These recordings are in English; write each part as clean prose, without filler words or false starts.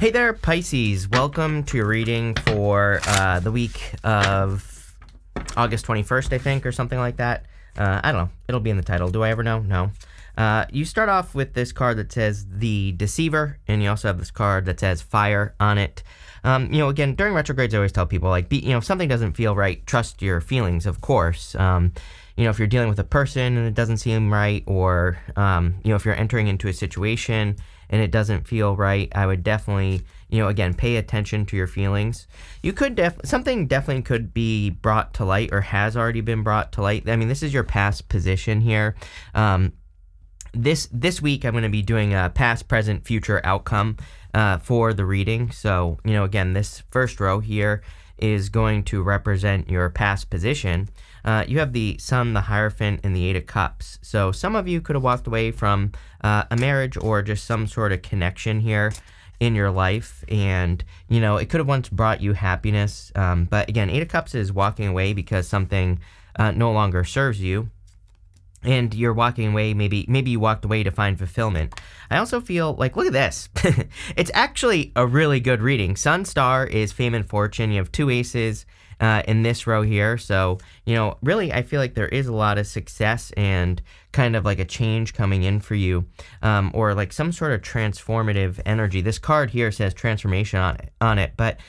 Hey there, Pisces. Welcome to your reading for the week of August 21st, I think, or something like that. I don't know. It'll be in the title. Do I ever know? No. You start off with this card that says the Deceiver, and you also have this card that says Fire on it. Again, during retrogrades, I always tell people, like, if something doesn't feel right, trust your feelings, of course. If you're dealing with a person and it doesn't seem right, or, if you're entering into a situation and it doesn't feel right, I would definitely, again, pay attention to your feelings. You could something definitely could be brought to light or has already been brought to light. I mean, this is your past position here. This week, I'm going to be doing a past, present, future outcome for the reading. So, again, this first row here is going to represent your past position. You have the Sun, the Hierophant, and the Eight of Cups. So some of you could have walked away from a marriage or just some sort of connection here in your life, and it could have once brought you happiness, but again, Eight of Cups is walking away because something no longer serves you, and you're walking away. Maybe you walked away to find fulfillment. I also feel like, look at this. It's actually a really good reading. Sun, Star is fame and fortune. You have two aces in this row here. So, really, I feel like there is a lot of success and kind of like a change coming in for you, or like some sort of transformative energy. This card here says transformation on it, but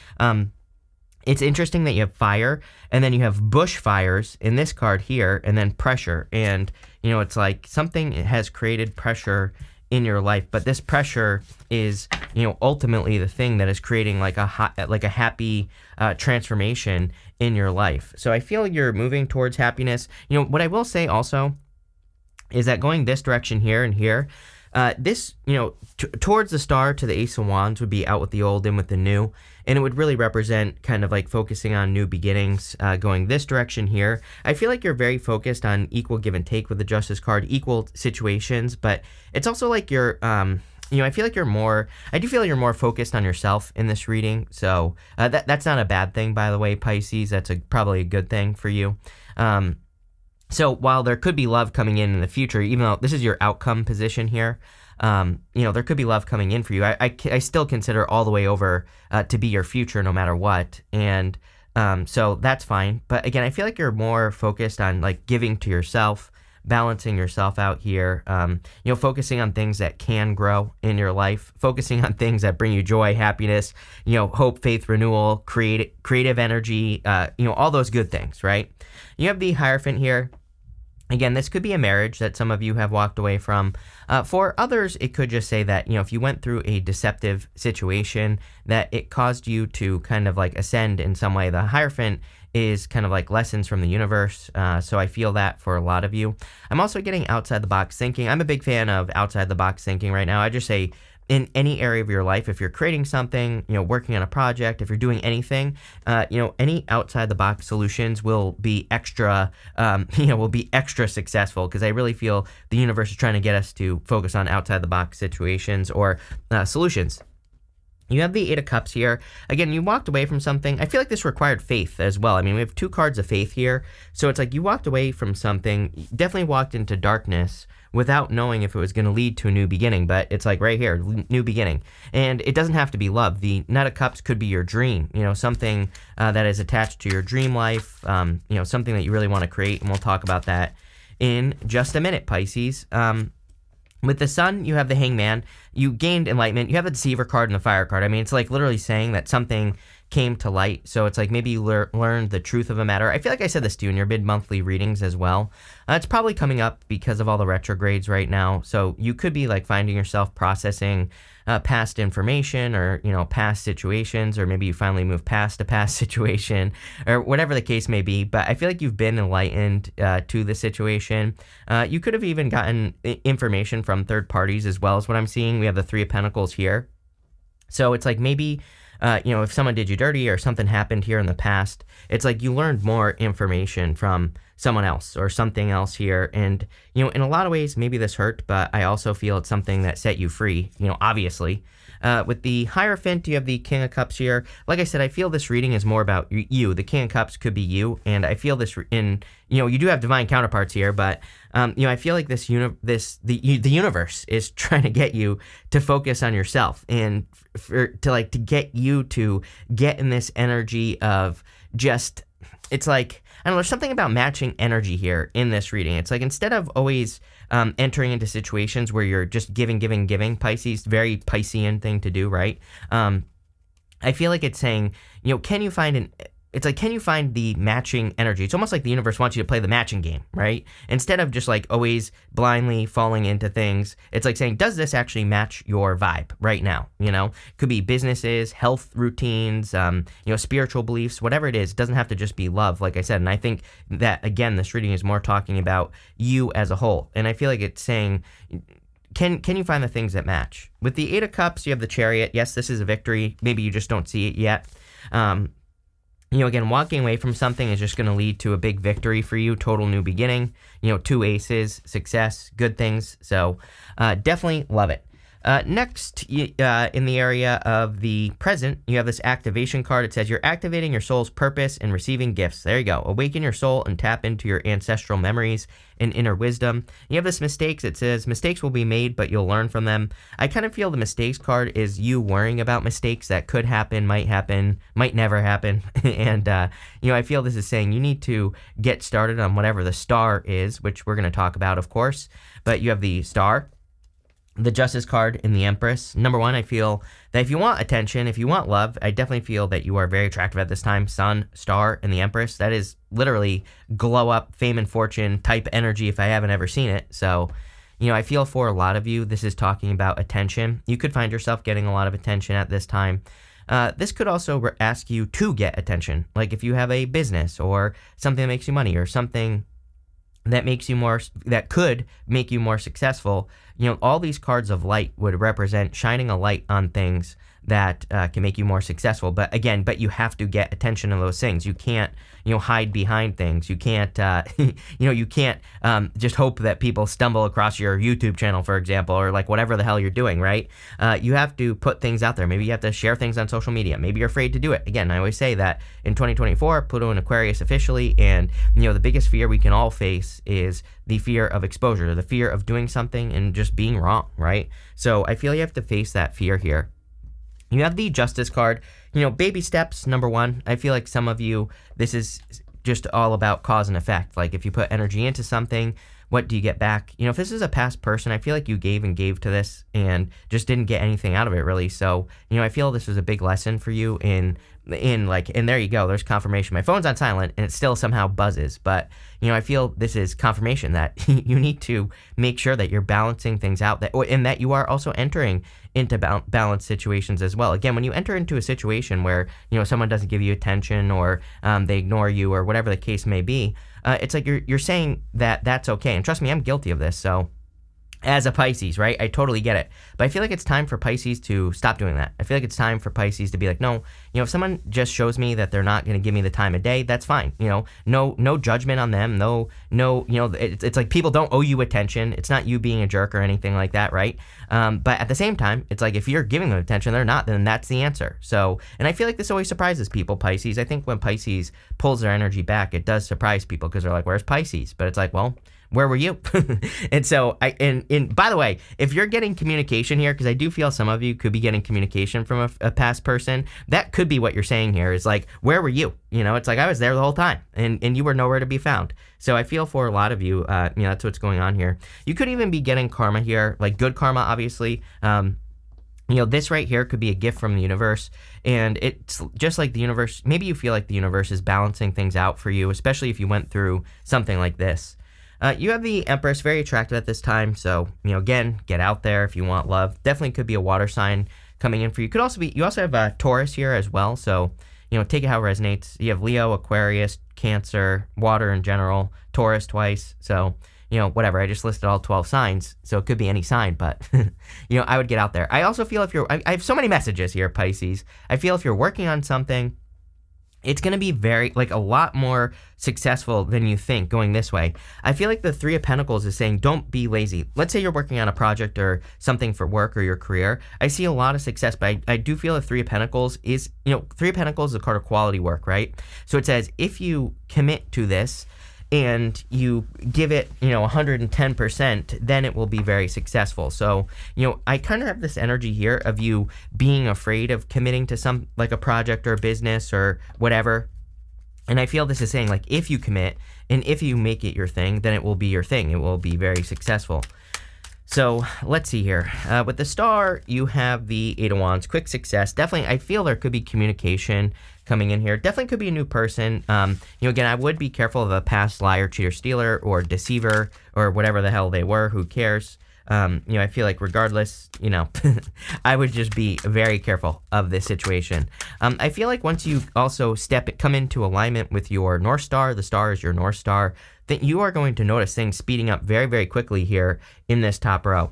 it's interesting that you have fire, and then you have bushfires in this card here, and then pressure. And, it's like something has created pressure in your life, but this pressure is, ultimately the thing that is creating like a happy transformation in your life. So I feel you're moving towards happiness. What I will say also is that going this direction here and here, this, towards the Star to the Ace of Wands would be out with the old, in with the new, and it would really represent kind of like focusing on new beginnings. Going this direction here, I feel like you're very focused on equal give and take with the Justice card, equal situations, but it's also like you're, I feel like I do feel you're more focused on yourself in this reading, so that's not a bad thing, by the way, Pisces. That's probably a good thing for you. So while there could be love coming in the future, even though this is your outcome position here, there could be love coming in for you. I still consider all the way over to be your future no matter what. And so that's fine. But again, I feel like you're more focused on like giving to yourself, balancing yourself out here, focusing on things that can grow in your life, focusing on things that bring you joy, happiness, hope, faith, renewal, creative energy, all those good things, right? You have the Hierophant here. Again, this could be a marriage that some of you have walked away from. For others, it could just say that, if you went through a deceptive situation, that it caused you to kind of like ascend in some way. The Hierophant is kind of like lessons from the universe. So I feel that for a lot of you. I'm also getting outside the box thinking. I'm a big fan of outside the box thinking right now. I just say, in any area of your life, if you're creating something, working on a project, if you're doing anything, any outside the box solutions will be extra, successful, because I really feel the universe is trying to get us to focus on outside the box situations or solutions. You have the Eight of Cups here. Again, you walked away from something. I feel like this required faith as well. I mean, we have two cards of faith here. So it's like you walked away from something, definitely walked into darkness without knowing if it was going to lead to a new beginning. But it's like right here, new beginning. And it doesn't have to be love. The Knight of Cups could be your dream, something that is attached to your dream life, something that you really want to create. And we'll talk about that in just a minute, Pisces. With the Sun, you have the Hangman. You gained enlightenment. You have the Deceiver card and the Fire card. I mean, it's like literally saying that something came to light. So it's like maybe you learned the truth of a matter. I feel like I said this to you in your mid-monthly readings as well. It's probably coming up because of all the retrogrades right now. So you could be like finding yourself processing past information, or past situations, or maybe you finally moved past a past situation, or whatever the case may be. But I feel like you've been enlightened to the situation. You could have even gotten information from third parties as well, as what I'm seeing. We have the Three of Pentacles here. So it's like maybe if someone did you dirty or something happened here in the past, it's like you learned more information from someone else or something else here. And, in a lot of ways, maybe this hurt, but I also feel it's something that set you free, obviously. With the Hierophant, you have the King of Cups here. Like I said, I feel this reading is more about you. The King of Cups could be you, and I feel this you do have divine counterparts here, but I feel like the universe is trying to get you to focus on yourself and to get you to get in this energy of just, it's like, I don't know, there's something about matching energy here in this reading. It's like, instead of always entering into situations where you're just giving, Pisces, very Piscean thing to do, right? I feel like it's saying, can you find the matching energy? It's almost like the universe wants you to play the matching game, right? Instead of just like always blindly falling into things, it's like saying, does this actually match your vibe right now? Could be businesses, health routines, spiritual beliefs, whatever it is. It doesn't have to just be love, like I said. And I think that, again, this reading is more talking about you as a whole. And I feel like it's saying, can you find the things that match? With the Eight of Cups, you have the Chariot. Yes, this is a victory. Maybe you just don't see it yet. Again, walking away from something is just going to lead to a big victory for you, total new beginning, 2 aces, success, good things. So definitely love it. Next, in the area of the present, you have this activation card. It says you're activating your soul's purpose and receiving gifts. There you go. Awaken your soul and tap into your ancestral memories and inner wisdom. You have this mistakes. It says mistakes will be made, but you'll learn from them. I kind of feel the mistakes card is you worrying about mistakes that could happen, might never happen. And, I feel this is saying you need to get started on whatever the star is, which we're going to talk about, of course. But you have the Star, the Justice card, and the Empress. Number one, I feel that if you want attention, if you want love, I definitely feel that you are very attractive at this time. Sun, Star, and the Empress. That is literally glow up, fame and fortune type energy if I haven't ever seen it. So, I feel for a lot of you, this is talking about attention. You could find yourself getting a lot of attention at this time. This could also ask you to get attention. Like if you have a business or something that makes you money or something that could make you more successful. All these cards of light would represent shining a light on things that can make you more successful. But you have to get attention to those things. You can't, hide behind things. You can't, you can't just hope that people stumble across your YouTube channel, for example, or like whatever the hell you're doing, right? You have to put things out there. Maybe you have to share things on social media. Maybe you're afraid to do it. Again, I always say that in 2024, Pluto in Aquarius officially, and, the biggest fear we can all face is the fear of exposure, the fear of doing something and just being wrong, right? So I feel you have to face that fear here. You have the Justice card, baby steps, number one. I feel like some of you, this is just all about cause and effect. Like if you put energy into something, what do you get back? If this is a past person, I feel like you gave and gave to this and just didn't get anything out of it really. So, I feel this was a big lesson for you and there you go, there's confirmation. My phone's on silent and it still somehow buzzes, but I feel this is confirmation that you need to make sure that you're balancing things out, and that you are also entering into balanced situations as well. Again, when you enter into a situation where someone doesn't give you attention or they ignore you or whatever the case may be, it's like you're saying that that's okay. And trust me, I'm guilty of this. So as a Pisces, right? I totally get it. But I feel like it's time for Pisces to stop doing that. I feel like it's time for Pisces to be like, no, if someone just shows me that they're not going to give me the time of day, that's fine. No judgment on them. No, it's like people don't owe you attention. It's not you being a jerk or anything like that, right? But at the same time, it's like if you're giving them attention, they're not, then that's the answer. So, and I feel like this always surprises people, Pisces. I think when Pisces pulls their energy back, it does surprise people because they're like, where's Pisces? But it's like, well, where were you? And so and by the way, if you're getting communication here, because I do feel some of you could be getting communication from a past person, that could be what you're saying here is like, where were you? It's like I was there the whole time and you were nowhere to be found. So I feel for a lot of you, that's what's going on here. You could even be getting karma here, like good karma, obviously. This right here could be a gift from the universe, and it's just like the universe. Maybe you feel like the universe is balancing things out for you, especially if you went through something like this. You have the Empress, very attractive at this time. So, again, get out there if you want love. Definitely could be a water sign coming in for you. You also have Taurus here as well. So, take it how it resonates. You have Leo, Aquarius, Cancer, water in general, Taurus twice. So, whatever. I just listed all 12 signs. So it could be any sign, but, I would get out there. I also feel I have so many messages here, Pisces. I feel if you're working on something, it's going to be very, like, a lot more successful than you think going this way. I feel like the Three of Pentacles is saying don't be lazy. Let's say you're working on a project or something for work or your career. I see a lot of success, but I do feel the Three of Pentacles is, Three of Pentacles is a card of quality work, right? So it says if you commit to this and you give it, 110%, then it will be very successful. So, I kind of have this energy here of you being afraid of committing to some, like a project or a business or whatever. And I feel this is saying, like, if you commit and if you make it your thing, then it will be your thing. It will be very successful. So let's see here. With the Star, you have the Eight of Wands, quick success. Definitely, I feel there could be communication coming in here. Definitely could be a new person. Again, I would be careful of a past liar, cheater, stealer, or deceiver, or whatever the hell they were. Who cares? I feel like regardless, I would just be very careful of this situation. I feel like once you also come into alignment with your North Star, the Star is your North Star, that you are going to notice things speeding up very, very quickly here in this top row.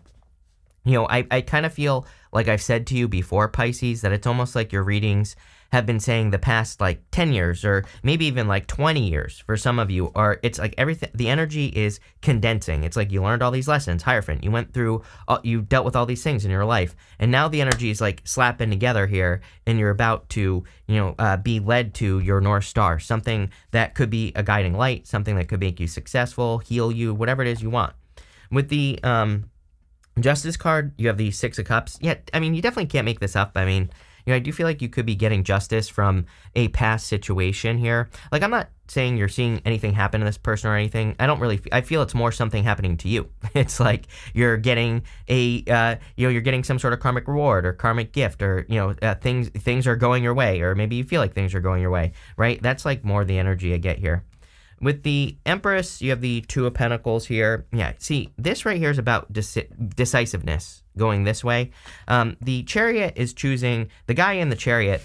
I kind of feel like I've said to you before, Pisces, that it's almost like your readings have been saying the past like 10 years or maybe even like 20 years for some of you, or it's like everything, the energy is condensing. It's like you learned all these lessons, Hierophant, you went through, you dealt with all these things in your life, and now the energy is like slapping together here, and you're about to, be led to your North Star, something that could be a guiding light, something that could make you successful, heal you, whatever it is you want. With the Justice card, you have the Six of Cups. Yeah, I mean, you definitely can't make this up. I mean, I do feel like you could be getting justice from a past situation here. Like, I'm not saying you're seeing anything happen to this person or anything. I feel it's more something happening to you. It's like you're getting you're getting some sort of karmic reward or karmic gift, or, things are going your way, or maybe you feel like things are going your way, right? That's like more the energy I get here. With the Empress, you have the Two of Pentacles here. Yeah, see, this right here is about decisiveness going this way. The Chariot is choosing, the guy in the Chariot,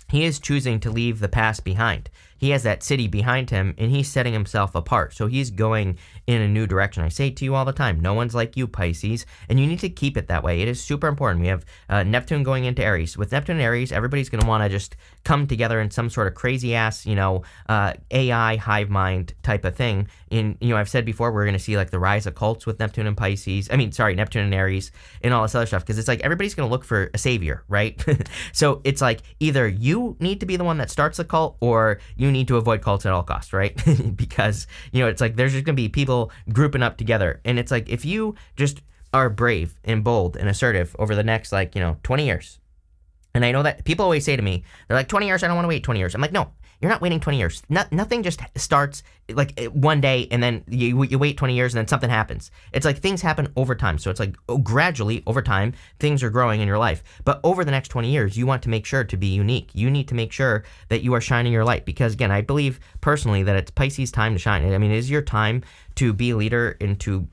he is choosing to leave the past behind. He has that city behind him, and he's setting himself apart. So he's going in a new direction. I say to you all the time, no one's like you, Pisces, and you need to keep it that way. It is super important. We have Neptune going into Aries. With Neptune and Aries, everybody's going to want to just come together in some sort of crazy-ass, AI hive mind type of thing. I've said before, we're going to see like the rise of cults with Neptune and Pisces. Neptune and Aries and all this other stuff, because it's like everybody's going to look for a savior, right? So it's like either you need to be the one that starts the cult, or you need to avoid cults at all costs, right? Because, it's like there's just going to be people grouping up together. And it's like if you just are brave and bold and assertive over the next 20 years. And I know that people always say to me, they're like, 20 years, I don't want to wait 20 years. I'm like, no, you're not waiting 20 years. Nothing just starts like one day and then you wait 20 years and then something happens. It's like things happen over time. So it's like gradually over time, things are growing in your life. But over the next 20 years, you want to make sure to be unique. You need to make sure that you are shining your light, because again, I believe personally that it's Pisces' time to shine. I mean, it is your time to be a leader and to,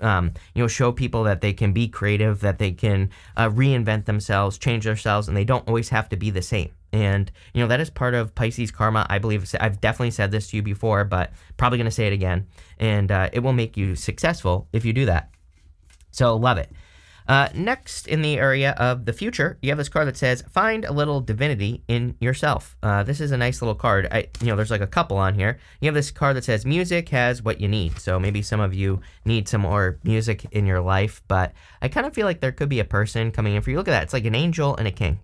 show people that they can be creative, that they can reinvent themselves, change themselves, and they don't always have to be the same. And, that is part of Pisces karma. I believe I've definitely said this to you before, but probably going to say it again. And it will make you successful if you do that. So love it. Next, in the area of the future, you have this card that says, find a little divinity in yourself. This is a nice little card. There's like a couple on here. You have this card that says, music has what you need. So maybe some of you need some more music in your life, but I kind of feel like there could be a person coming in for you. Look at that. It's like an angel and a king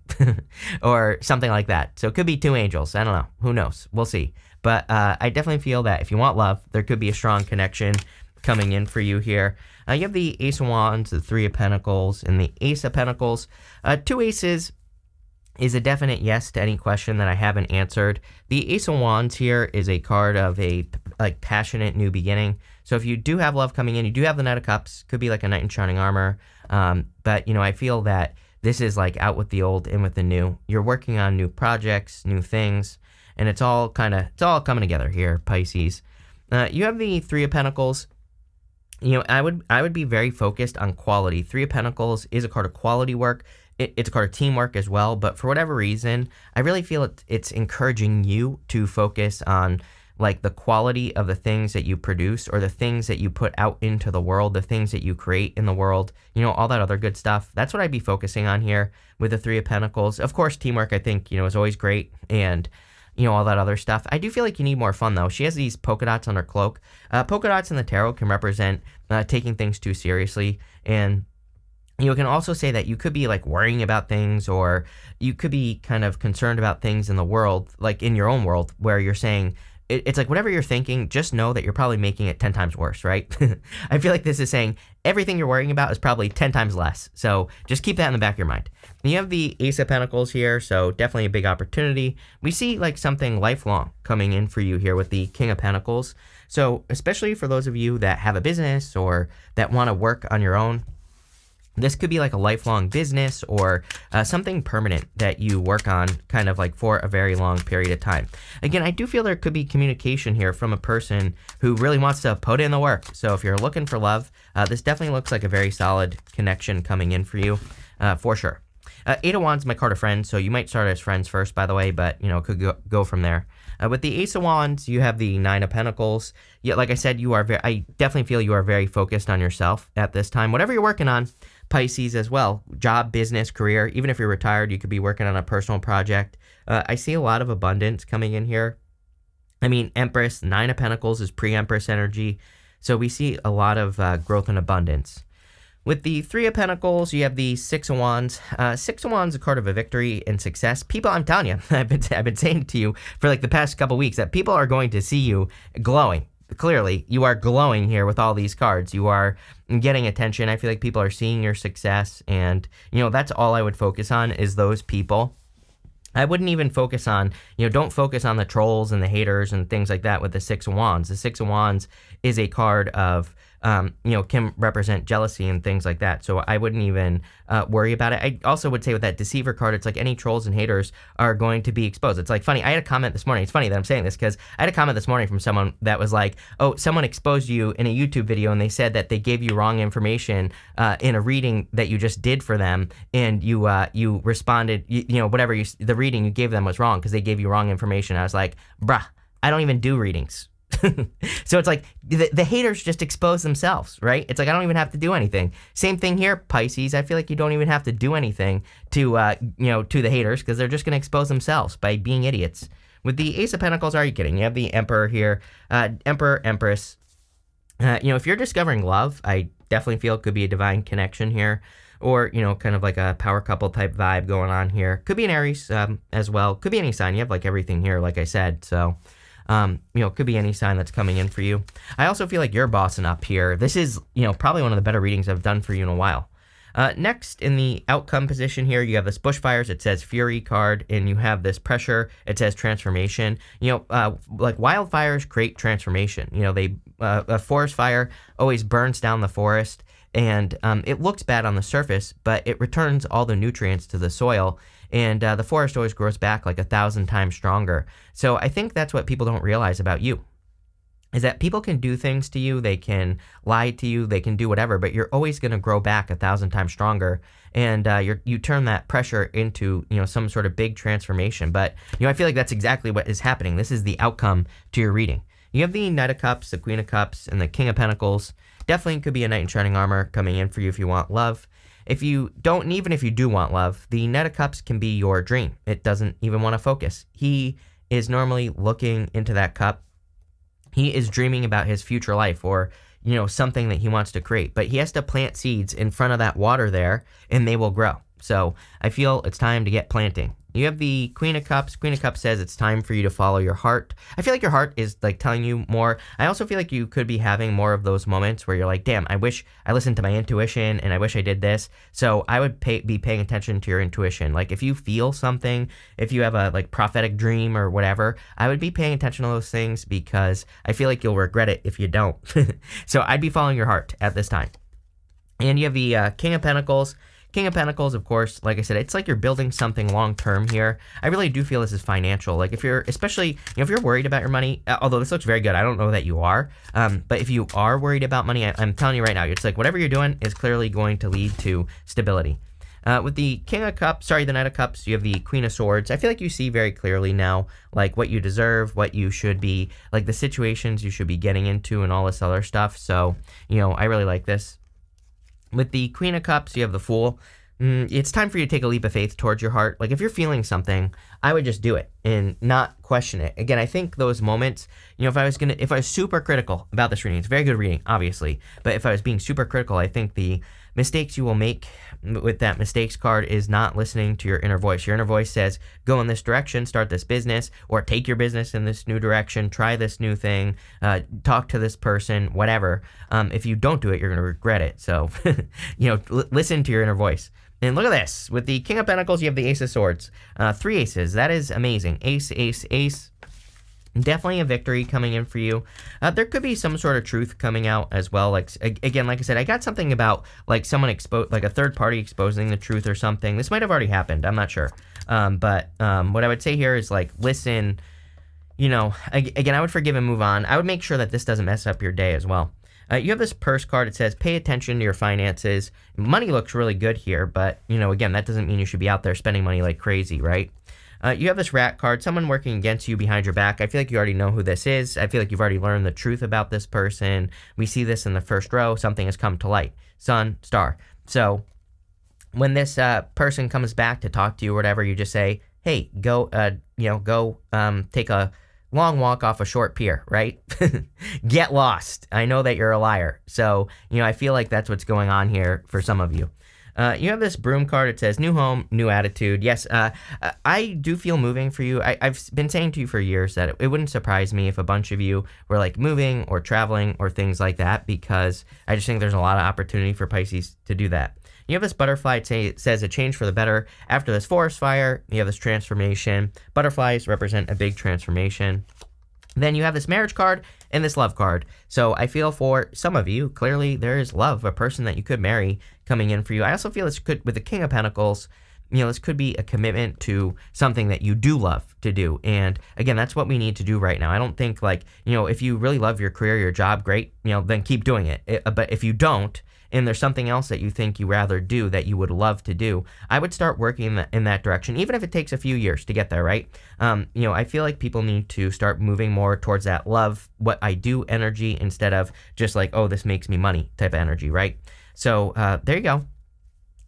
or something like that. So it could be two angels. I don't know. Who knows? We'll see. But I definitely feel that if you want love, there could be a strong connection coming in for you here. You have the Ace of Wands, the Three of Pentacles, and the Ace of Pentacles. Two aces is a definite yes to any question that I haven't answered. The Ace of Wands here is a card of a passionate new beginning. So if you do have love coming in, you do have the Knight of Cups. Could be like a knight in shining armor. But I feel that this is like out with the old, in with the new. You're working on new projects, new things, and it's all coming together here, Pisces. You have the Three of Pentacles. I would be very focused on quality. Three of Pentacles is a card of quality work. It's a card of teamwork as well. But for whatever reason, I really feel it's encouraging you to focus on like the quality of the things that you produce, or the things that you put out into the world, the things that you create in the world, all that other good stuff. That's what I'd be focusing on here with the Three of Pentacles. Of course, teamwork, I think, is always great. And all that other stuff. I do feel like you need more fun, though. She has these polka dots on her cloak. Polka dots in the tarot can represent taking things too seriously, and you can also say that you could be like worrying about things, or you could be kind of concerned about things in the world, like in your own world, where you're saying, it's like whatever you're thinking, just know that you're probably making it 10 times worse, right? I feel like this is saying everything you're worrying about is probably 10 times less. So just keep that in the back of your mind. And you have the Ace of Pentacles here, so definitely a big opportunity. We see like something lifelong coming in for you here with the King of Pentacles. So especially for those of you that have a business or that want to work on your own, this could be like a lifelong business or something permanent that you work on kind of like for a very long period of time. Again, I do feel there could be communication here from a person who really wants to put in the work. So if you're looking for love, this definitely looks like a very solid connection coming in for you, for sure. Eight of Wands, my card of friends, so you might start as friends first, by the way, but, could go from there. With the Ace of Wands, you have the Nine of Pentacles. Yeah, like I said, I definitely feel you are very focused on yourself at this time. Whatever you're working on, Pisces as well, job, business, career, even if you're retired, you could be working on a personal project. I see a lot of abundance coming in here. I mean, Empress, Nine of Pentacles is pre-Empress energy, so we see a lot of growth and abundance. With the Three of Pentacles, you have the Six of Wands. Six of Wands is a card of a victory and success. People, I'm telling you, I've been saying to you for like the past couple weeks that people are going to see you glowing. Clearly, you are glowing here with all these cards. You are getting attention. I feel like people are seeing your success, and, that's all I would focus on is those people. I wouldn't even focus on, don't focus on the trolls and the haters and things like that with the Six of Wands. The Six of Wands is a card of, can represent jealousy and things like that. So I wouldn't even worry about it. I also would say with that Deceiver card, it's like any trolls and haters are going to be exposed. It's like funny. I had a comment this morning. It's funny that I'm saying this because I had a comment this morning from someone that was like, oh, someone exposed you in a YouTube video and they said that they gave you wrong information in a reading that you just did for them. And you responded, whatever the reading you gave them was wrong because they gave you wrong information. I was like, bruh, I don't even do readings. So it's like the haters just expose themselves, right? It's like I don't even have to do anything. Same thing here, Pisces. I feel like you don't even have to do anything to to the haters because they're just going to expose themselves by being idiots. With the Ace of Pentacles, are you kidding? You have the Emperor here, Emperor, Empress. If you're discovering love, I definitely feel it could be a divine connection here, or kind of like a power couple type vibe going on here. Could be an Aries as well. Could be any sign. You have like everything here, like I said. So. Could be any sign that's coming in for you. I also feel like you're bossing up here. This is, probably one of the better readings I've done for you in a while. Next, in the outcome position here, you have this bushfires. It says Fury card, and you have this pressure. It says transformation. Like wildfires create transformation. A forest fire always burns down the forest, and it looks bad on the surface, but it returns all the nutrients to the soil. And the forest always grows back like 1,000 times stronger. So I think that's what people don't realize about you, is that people can do things to you, they can lie to you, they can do whatever, but you're always going to grow back 1,000 times stronger. And you turn that pressure into, some sort of big transformation. But, I feel like that's exactly what is happening. This is the outcome to your reading. You have the Knight of Cups, the Queen of Cups, and the King of Pentacles. Definitely could be a Knight in Shining Armor coming in for you if you want love. If you don't, and even if you do want love, the Knight of Cups can be your dream. It doesn't even want to focus. He is normally looking into that cup. He is dreaming about his future life or, something that he wants to create. But he has to plant seeds in front of that water there, and they will grow. So I feel it's time to get planting. You have the Queen of Cups. Queen of Cups says it's time for you to follow your heart. I feel like your heart is like telling you more. I also feel like you could be having more of those moments where you're like, damn, I wish I listened to my intuition and I wish I did this. So I would be paying attention to your intuition. Like if you feel something, if you have a like prophetic dream or whatever, I would be paying attention to those things because I feel like you'll regret it if you don't. So I'd be following your heart at this time. And you have the King of Pentacles. King of Pentacles, of course, like I said, it's like you're building something long-term here. I really do feel this is financial. Like if you're, especially, if you're worried about your money, although this looks very good, I don't know that you are, but if you are worried about money, I'm telling you right now, it's like whatever you're doing is clearly going to lead to stability. With the King of Cups, the Knight of Cups, you have the Queen of Swords. I feel like you see very clearly now, like what you deserve, what you should be, like the situations you should be getting into and all this other stuff. So, I really like this. With the Queen of Cups, you have the Fool. it's time for you to take a leap of faith towards your heart. Like if you're feeling something, I would just do it and not question it. Again, I think those moments, if I was super critical about this reading, it's a very good reading, obviously, but if I was being super critical, I think the mistakes you will make with that mistakes card is not listening to your inner voice. Your inner voice says, go in this direction, start this business, or take your business in this new direction, try this new thing, talk to this person, whatever. If you don't do it, you're going to regret it. So, listen to your inner voice. And look at this. With the King of Pentacles, you have the Ace of Swords. 3 aces. That is amazing. Ace, ace, ace. Definitely a victory coming in for you. There could be some sort of truth coming out as well. Like again, like I said, I got something about like someone like a third party exposing the truth or something. This might have already happened. I'm not sure. But what I would say here is like, listen, again, I would forgive and move on. I would make sure that this doesn't mess up your day as well. You have this purse card. It says, pay attention to your finances. Money looks really good here, but, again, that doesn't mean you should be out there spending money like crazy, right? You have this rat card, someone working against you behind your back. I feel like you already know who this is. I feel like you've already learned the truth about this person. We see this in the first row. Something has come to light. Sun, star. So when this person comes back to talk to you or whatever, you just say, hey, go take a long walk off a short pier, right? Get lost. I know that you're a liar. So, I feel like that's what's going on here for some of you. You have this broom card. It says new home, new attitude. Yes, I do feel moving for you. I've been saying to you for years that it wouldn't surprise me if a bunch of you were like moving or traveling or things like that, because I just think there's a lot of opportunity for Pisces to do that. You have this butterfly. It says a change for the better. After this forest fire, you have this transformation. Butterflies represent a big transformation. Then you have this marriage card and this love card. So I feel for some of you, clearly there is love, a person that you could marry coming in for you. I also feel this could, with the King of Pentacles, this could be a commitment to something that you do love to do. And again, that's what we need to do right now. I don't think like, if you really love your career, your job, great, then keep doing it. But if you don't, and there's something else that you think you rather do that you would love to do, I would start working in that direction, even if it takes a few years to get there, right? I feel like people need to start moving more towards that love what I do energy instead of just like, oh, this makes me money type of energy, right? So there you go.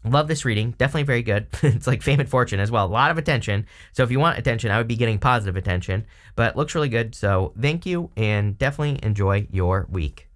Love this reading. Definitely very good. It's like fame and fortune as well. A lot of attention. So if you want attention, I would be getting positive attention, but looks really good. So thank you and definitely enjoy your week.